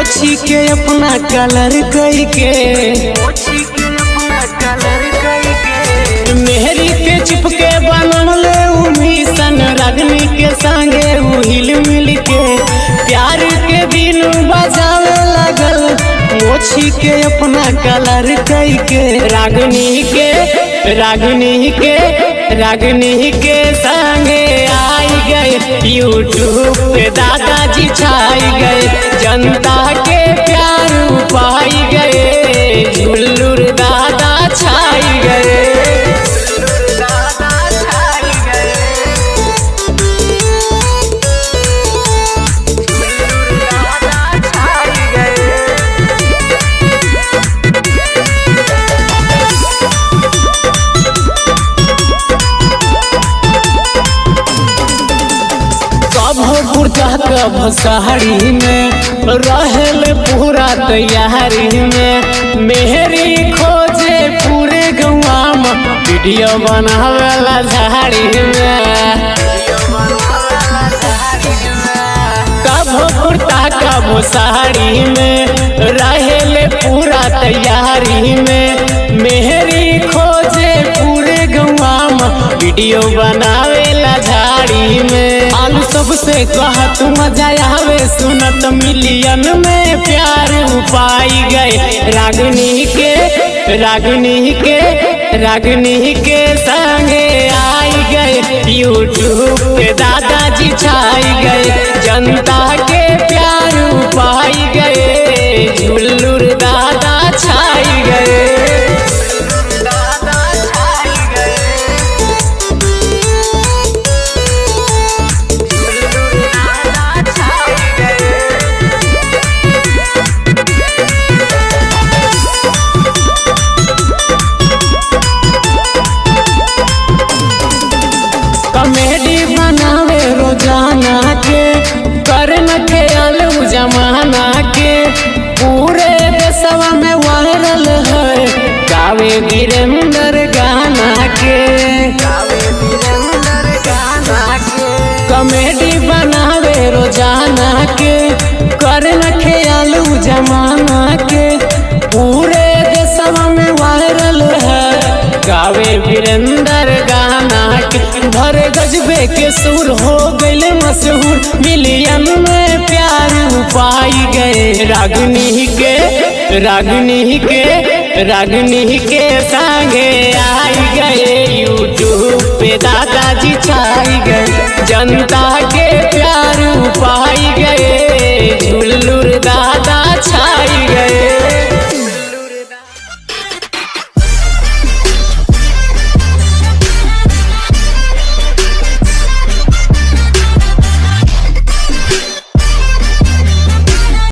मोची के अपना कलर कई के मेहरी के चिपके बनले मिशन रागनी के संगे हिल मिल के प्यार के दिन बजावे लगल मोची के अपना कलर कई के रागनी के संगे आई गए यूट्यूब पे दादाजी छाई गए जनता के प्यार पाई गए झुल्लुर दादा छाई गए। भसाड़ी में रहल पूरा तैयारी में मेहरी खोजे पूरे गौवा में वीडियो बनावेला झाड़ी में कभो कुर्ता कभो साड़ी में रहल पूरा तैयारी में मेहरी खोजे पूरे गौवा में वीडियो बनावेला झाड़ी में आलू सबसे कहत मजा आवे सुनत मिलियन में प्यार पाई गए रागनी के संगे आई गए यूट्यूब पे दादाजी छाई गए जनता के प्यार पाई गए झुल्लुर दादा छाई गए। कॉमेडी बनावे रोजाना के करन ख्याल जमाना के पूरे देशवा में वायरल है गावे वीरेंद्र गाना के कॉमेडी बनावे रोजाना के करन ख्याल जमाना के पूरे देशवा में वायरल है गावे वीरेंद्र गाना के भरे गजबे के सुर हो गए मशहूर मिलियन में प्यार पाई गए रागनी के संगे आई गए यूट्यूब पे दादाजी छाई गए जनता के प्यार पाई गए झुल्लुर दादा छाई गए।